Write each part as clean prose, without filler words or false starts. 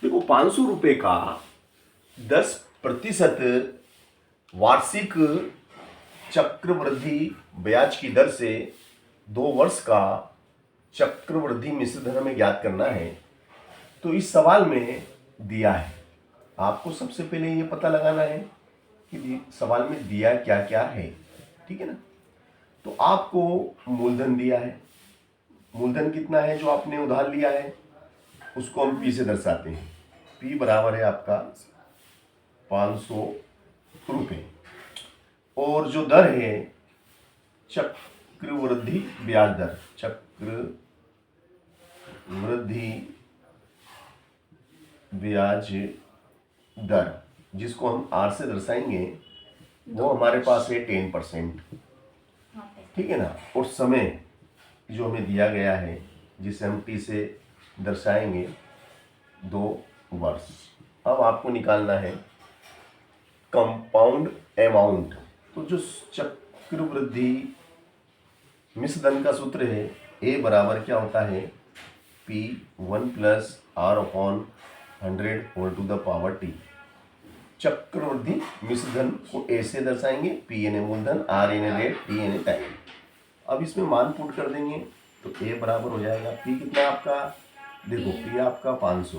देखो 500 रुपये का 10% वार्षिक चक्रवृद्धि ब्याज की दर से 2 वर्ष का चक्रवृद्धि मिश्रधन हमें ज्ञात करना है। तो इस सवाल में दिया है, आपको सबसे पहले ये पता लगाना है कि सवाल में दिया क्या क्या है, ठीक है ना। तो आपको मूलधन दिया है, मूलधन कितना है जो आपने उधार लिया है उसको हम पी से दर्शाते हैं। पी बराबर है आपका 500 रुपये, और जो दर है चक्रवृद्धि ब्याज दर, चक्रवृद्धि ब्याज दर जिसको हम आर से दर्शाएंगे वो हमारे पास है 10%, ठीक है ना। और समय जो हमें दिया गया है जिसे हम टी से दर्शाएंगे 2 वर्ष। अब आपको निकालना है कंपाउंड अमाउंट। तो जो चक्रवृद्धि मिश्रधन का सूत्र है ए बराबर क्या होता है P1 + R/100 whole to the power T. चक्रवृद्धि मिश्रधन को ए से दर्शाएंगे, पी यानी मूलधन, आर यानी रेट, टी यानी टाइम। अब इसमें मान पुट कर देंगे तो ए बराबर हो जाएगा पी कितना आपका, देखो पी आपका 500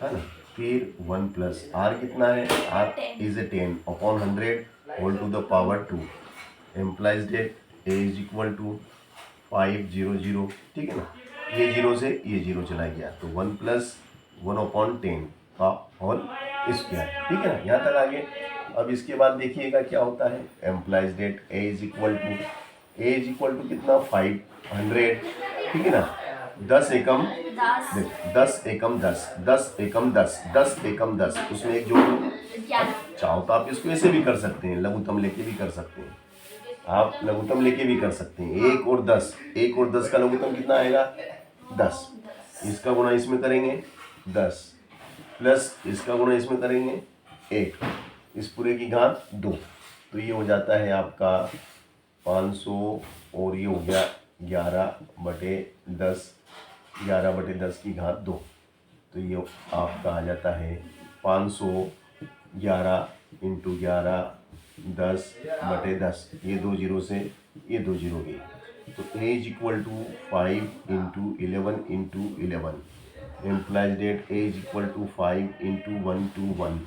है ना, फिर 1 + आर कितना है, R is a 10 upon 100 whole to the power 2 implies that A is equal to 500, ठीक है ना। ये जीरो से ये जीरो चला गया तो 1 + 1/10 का होल स्क्वायर, ठीक है ना। यहाँ तक आगे। अब इसके बाद देखिएगा क्या होता है, implies that A is equal to कितना 500, ठीक है ना। 10 एकम 10 एकम 10 10 एकम 10 10 एकम 10, उसमें एक जोड़ लो। चाहो तो आप इसको ऐसे भी कर सकते हैं, लघुत्तम लेके भी कर सकते हैं, आप लघुत्तम लेके भी कर सकते हैं। 1 और 10, 1 और 10 का लघुत्तम कितना आएगा 10, इसका गुणा इसमें करेंगे 10 प्लस इसका गुणा इसमें करेंगे 1, इस पूरे की घात 2। तो ये हो जाता है आपका 500 और ये हो गया 11/10, 11/10 की घात 2। तो ये आपका आ जाता है 511 × 11 10/10, ये 2 जीरो से ये 2 जीरो गई। तो A is equal to 5 × 11 × 11, implies that A is equal to 5 × 1 to 1,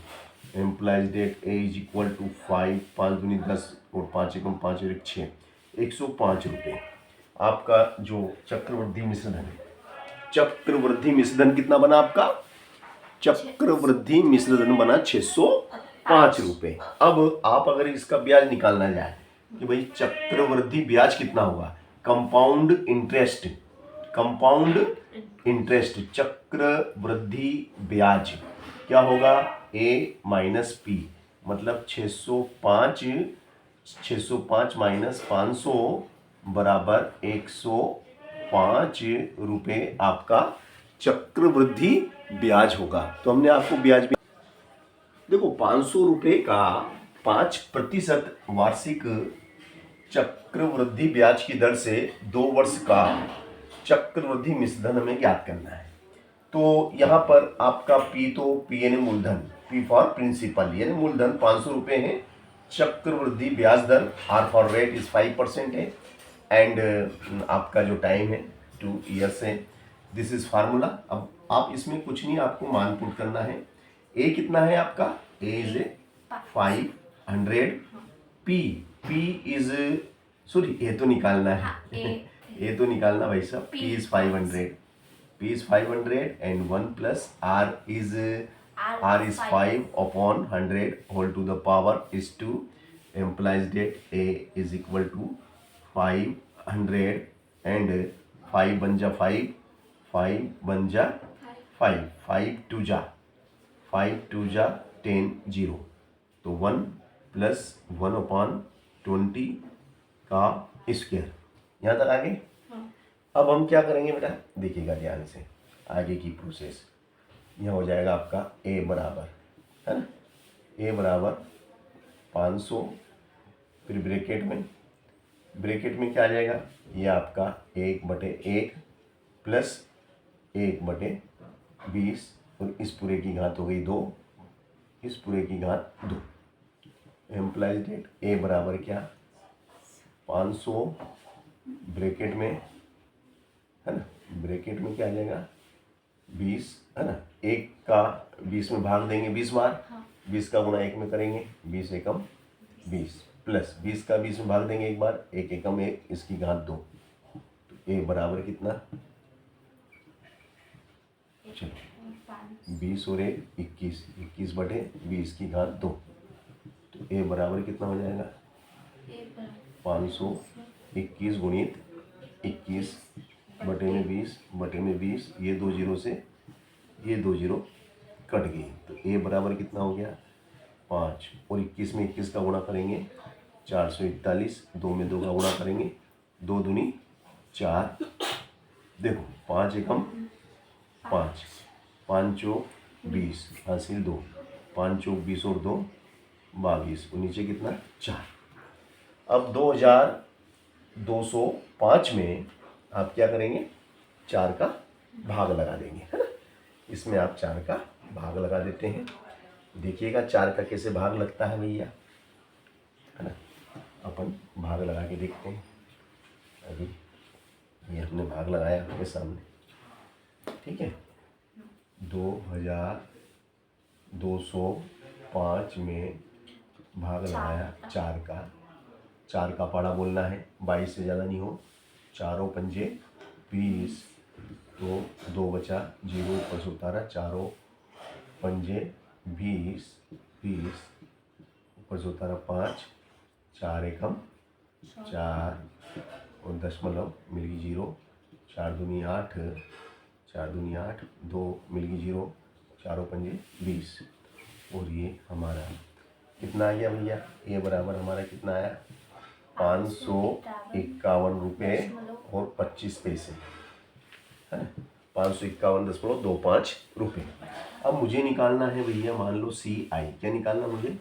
implies that A is equal to 5, 5 दूनी 10 और 5 एकम 5 और 1 6, 105 रुपये आपका जो चक्रवृद्धि मिश्रधन है। चक्रवृद्धि मिश्रधन कितना बना आपका, चक्रवृद्धि मिश्रधन बना 605 रुपये। अब आप अगर इसका ब्याज निकालना जाए कि भाई चक्रवृद्धि ब्याज कितना होगा, कंपाउंड इंटरेस्ट, चक्रवृद्धि ब्याज क्या होगा A - P, मतलब 605 - 500 बराबर 105 रुपये आपका चक्रवृद्धि ब्याज होगा। तो हमने आपको ब्याज भी देखो 500 रुपये का 5% वार्षिक चक्रवृद्धि ब्याज की दर से 2 वर्ष का चक्रवृद्धि मिश्रधन हमें ज्ञात करना है। तो यहाँ पर आपका पी, तो पी यानी मूलधन, पी फॉर प्रिंसिपल यानी मूलधन 500 रुपये है। चक्रवृद्धि ब्याज there are for rate is 5% है, एंड आपका जो टाइम है 2 ईयर्स है। This is formula. अब आप इसमें कुछ नहीं, आपको मान पुट करना है। ए कितना है आपका, ए इज 500, पी इज सॉरी ए तो निकालना है ए तो निकालना भाई साहब, P is 500, and 1 + R is 5/100 whole to the power is 2, implies that A is equal to 500 and 5 बन जा 5, 5 बन जा 5, 5 2 जा 10 0, तो 1 + 1/20 का स्क्वायर। यहाँ तक आगे। अब हम क्या करेंगे बेटा, देखिएगा ध्यान से आगे की प्रोसेस। यह हो जाएगा आपका ए बराबर, है ना, ए बराबर 500, फिर ब्रैकेट में क्या आ जाएगा, ये आपका 1/1 प्लस 1/20 और इस पूरे की घात हो गई 2, इस पूरे की घात 2। एम्प्लाइज डेट ए बराबर क्या 500 ब्रैकेट में, है ना, ब्रैकेट में क्या आ जाएगा 20, है ना, 1 का 20 में भाग देंगे 20 बार, 20 का गुणा 1 में करेंगे, 20 एकम 20 प्लस 20 का 20 में भाग देंगे 1 बार, 1 एकम 1, इसकी घात 2। तो ए बराबर कितना, चलो 20 और 1 21, 21 बटे 20 की घात 2। तो ए बराबर कितना हो जाएगा 521 गुणित 21 बटे में 20 बटे में 20, ये 2 जीरो से ये 2 जीरो कट गई। तो ए बराबर कितना हो गया 5, और 21 में 21 का गुणा करेंगे 441, 2 में 2 का गुणा करेंगे 2 दूनी 4, देखो 5 एकम 5, 5 चौक 20 हासिल 2, 5 चौक 20 और 2 22, और नीचे कितना 4। अब 2205 में आप क्या करेंगे 4 का भाग लगा देंगे, है ना। इसमें आप 4 का भाग लगा देते हैं। देखिएगा 4 का कैसे भाग लगता है भैया, है ना। अपन भाग लगा के देखते हैं। अभी ये हमने भाग लगाया आपके सामने, ठीक है। 2205 में भाग लगाया 4 का, 4 का पाड़ा बोलना है, 22 से ज़्यादा नहीं हो। 4 पंजे 20, तो 2 बचा 0 ऊपर से उतारा, 4 पंजे 20, 20 ऊपर से उतारा 5, 4 एकम 4 और दशमलव मिल गई 0, 4 दूनी 8, 4 दूनी 8, 2 मिल गई 0, 4 पंजे 20, और ये हमारा कितना आ गया भैया, ये बराबर हमारा कितना आया 551 रुपये और 25 पैसे, है ना, 551.25 रुपये। अब मुझे निकालना है भैया, मान लो CI, क्या निकालना मुझे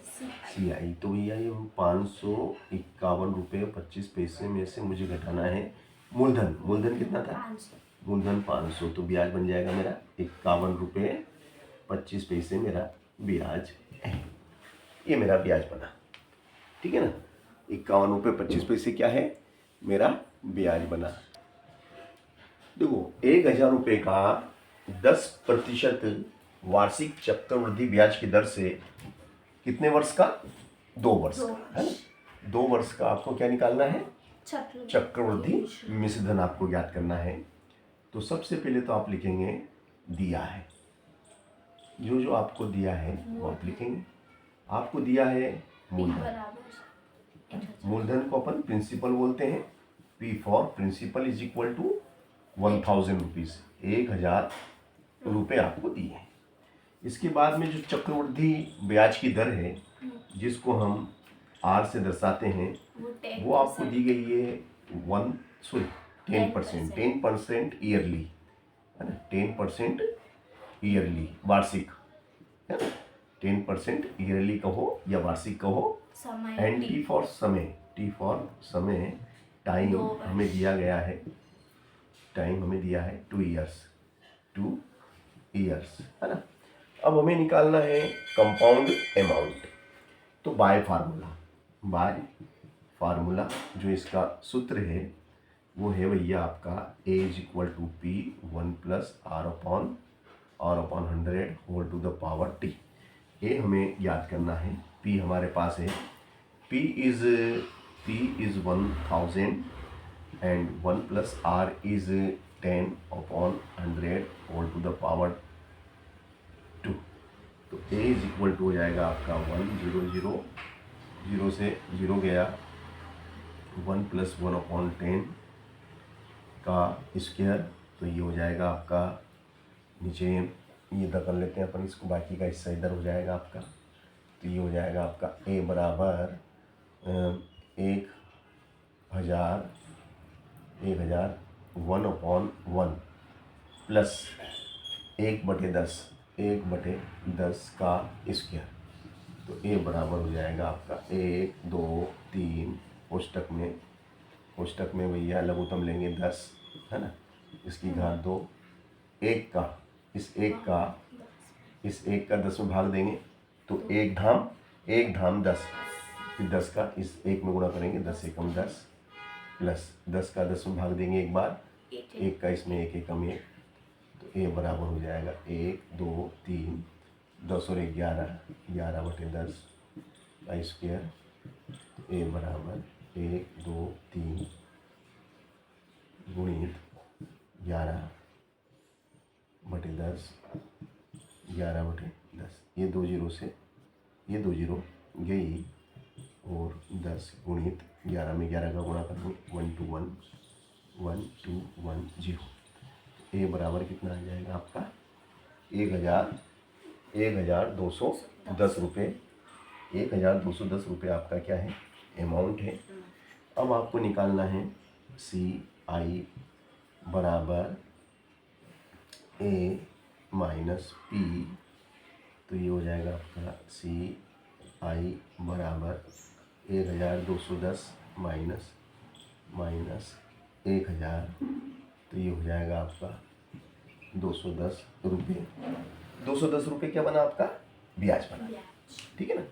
CI। तो भैया ये 551 रुपये 25 पैसे में से मुझे घटाना है मूलधन। मूलधन कितना था, मूलधन 500, तो ब्याज बन जाएगा मेरा 51 रुपये 25 पैसे मेरा ब्याज है। ये मेरा ब्याज बना, ठीक है ना। 51 रुपये 25 पैसे क्या है मेरा ब्याज बना। देखो 1000 रुपये का 10% वार्षिक चक्रवृद्धि ब्याज की दर से कितने वर्ष का, 2 वर्ष का, है ना। 2 वर्ष का आपको क्या निकालना है, चक्रवृद्धि मिश्रधन आपको ज्ञात करना है। तो सबसे पहले तो आप लिखेंगे दिया है, जो जो आपको दिया है वो आप लिखेंगे। आपको दिया है मूलधन, मूलधन को अपन प्रिंसिपल बोलते हैं। P for principal is equal to 1000 rupees, 1000 रुपये आपको दिए हैं। इसके बाद में जो चक्रवृद्धि ब्याज की दर है जिसको हम R से दर्शाते हैं, वो आपको दी गई है 10% ईयरली, है ना, 10% ईयरली वार्षिक, है ना, 10% ईयरली कहो या वार्षिक कहो। एंड T फॉर समय, T फॉर समय, टाइम हमें दिया गया है, टाइम हमें दिया है 2 ईयर्स, है ना। अब हमें निकालना है कंपाउंड अमाउंट। तो बाय फार्मूला जो इसका सूत्र है वो है भैया आपका A is equal to P 1 plus R upon 100 whole to the power T। ये हमें याद करना है। P हमारे पास है, P is 1000 and 1 plus R is 10 upon 100 whole to the power 2। तो A इज इक्वल टू हो जाएगा आपका 100 से 0 गया, 1 प्लस 1 अपॉन 10 का स्क्वायर, तो ये हो जाएगा आपका, नीचे ये इधर कर लेते हैं अपन इसको, बाकी का हिस्सा इधर हो जाएगा आपका। तो ये हो जाएगा आपका A बराबर 1000 1 अपॉन 1 प्लस 1/10 का स्क्वायर। तो A बराबर हो जाएगा आपका 1 2 3 कोष्टक में भैया लघुत्तम लेंगे 10, है ना, इसकी घात 2, 1 का, इस 1 का इस 1 का 10 में भाग देंगे तो 1 धाम 10, फिर 10 का इस 1 में गुणा करेंगे, 10 एकम 10 प्लस 10 का 10 में भाग देंगे एक बार, 1 का इसमें 1 एकम 1, तो ए बराबर हो जाएगा 1 2 3 10 और 1 11, 11/10 का स्क्वायर, ए बराबर 1 2 3 गुणित 11/10, 11/10, ये 2 जीरो से ये 2 जीरो गई और 10 गुणित 11 में 11 का गुणा करेंगे, 1 2 1 1 2 1 0, ए बराबर कितना आ जाएगा आपका 1210 रुपये। 1210 रुपये आपका क्या है, अमाउंट है। अब आपको निकालना है CI बराबर A माइनस P, तो ये हो जाएगा आपका CI बराबर 1210 माइनस 1000, तो ये हो जाएगा आपका 210 रुपये। 210 रुपये क्या बना आपका, ब्याज बना, ठीक है ना।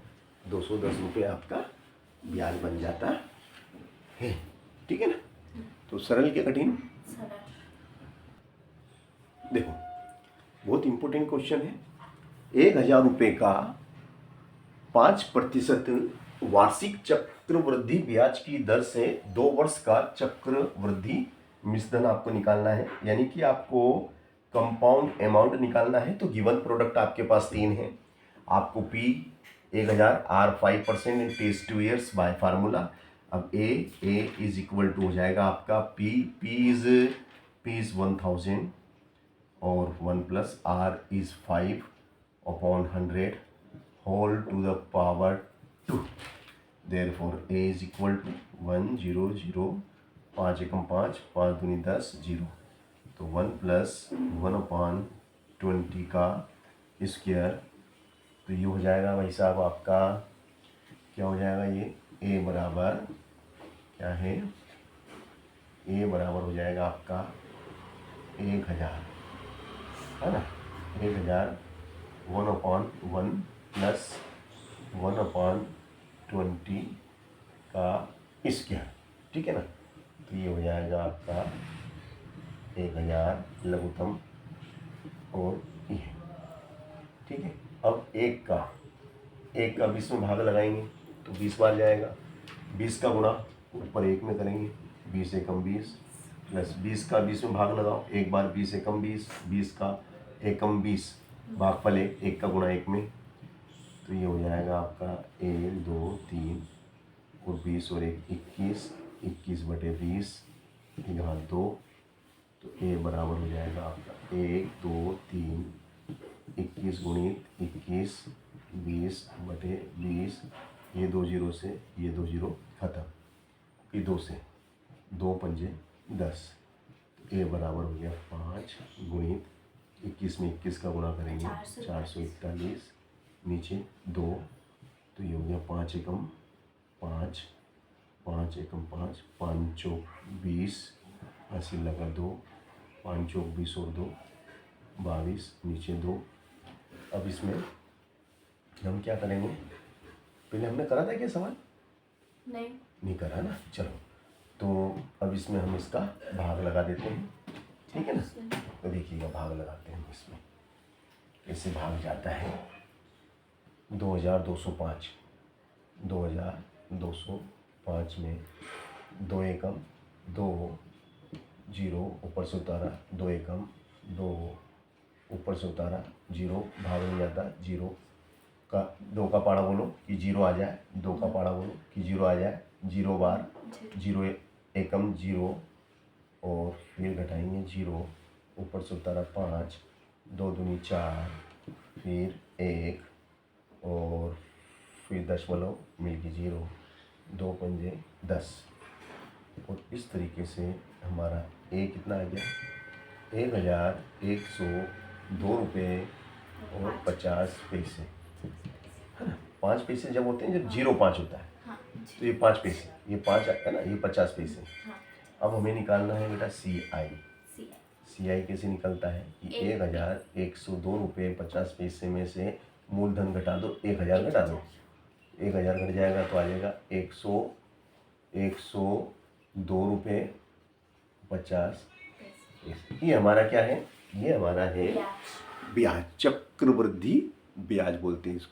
210 रुपये आपका ब्याज बन जाता है, ठीक है ना। तो सरल क्या कठिन, देखो बहुत इंपॉर्टेंट क्वेश्चन है। 1000 रुपये का 5% वार्षिक चक्रवृद्धि ब्याज की दर से 2 वर्ष का चक्रवृद्धि मिश्रधन आपको निकालना है, यानी कि आपको कंपाउंड अमाउंट निकालना है। तो गिवन प्रोडक्ट आपके पास 3 है, आपको P 1000 R 5% interest 2 years by formula. अब A इज इक्वल टू हो जाएगा आपका P इज 1000 और 1 plus R is 5/100 whole to the power 2, therefore A is equal to 100, 5 एकम 5, 5 दूनी 10 0, तो 1 प्लस 1/20 का स्क्वायर, तो ये हो जाएगा भाई साहब आपका क्या हो जाएगा, ये A बराबर क्या है, A बराबर हो जाएगा आपका 1000, है ना। 1000 1/1 प्लस 1/20 का स्क्वायर, ठीक है ना। तो ये हो जाएगा आपका 1000 लघुत्तम और ये, ठीक है। अब 1 का 20 में भाग लगाएंगे तो 20 बार जाएगा, 20 का गुणा ऊपर 1 में करेंगे, 20 एकम 20 प्लस 20 का 20 में भाग लगाओ, एक बार 20 एकम 20, 20 का एकम 20, भागफल 1 का गुणा 1 में, तो ये हो जाएगा आपका 1 2 3 और 20 और 1 21, 21/20 यहाँ 2, तो A बराबर हो जाएगा आपका 1 2 3 21 गुणित 21 20/20, ये 2 जीरो से ये 2 जीरो खत्म, ये 2 से 2 पंजे 10, तो A बराबर हो गया 5 गुणित 21 में 21 का गुणा करेंगे 441, नीचे 2, तो ये हो गया 5 एकम 5, 5 एकम 5, 5 चौक 20, 80 लगा 2, 5 चौक 20 और 2 22, नीचे 2। अब इसमें हम क्या करेंगे, पहले हमने करा था क्या सवाल, नहीं करा ना, चलो तो अब इसमें हम इसका भाग लगा देते हैं, ठीक है ना। तो देखिएगा भाग लगाते हैं इसमें, कैसे भाग जाता है। 2205 2205 में 2 एकम 2 जीरो ऊपर से उतारा, 2 एकम 2 ऊपर से उतारा, 0 भाग नहीं जाता, 0 का 2 का पाड़ा बोलो कि 0 आ जाए, 2 का पाड़ा बोलो कि 0 आ जाए, 0 बार 0 एकम 0 और फिर घटाएंगे 0 ऊपर से उतारा 5, 2 दूनी 4, फिर 1 और फिर दशमलव मिलके 0, 2 पंजे 10, और इस तरीके से हमारा A कितना आ गया, 1102 रुपये और 50 पैसे, है ना। 5 पैसे जब होते हैं, जब 0.5 होता है, तो ये 5 पैसे, ये 5 आता है ना, ये 50 पैसे। अब हमें निकालना है बेटा CI CI कैसे निकलता है कि 1102 रुपये 50 पैसे में से मूलधन घटा दो, 1000 घटा दो, 1000 घट जाएगा तो आ जाएगा 102 रुपये 50 पैसे। ये हमारा क्या है? ये हमारा है ब्याज, चक्रवृद्धि ब्याज बोलते हैं इसको।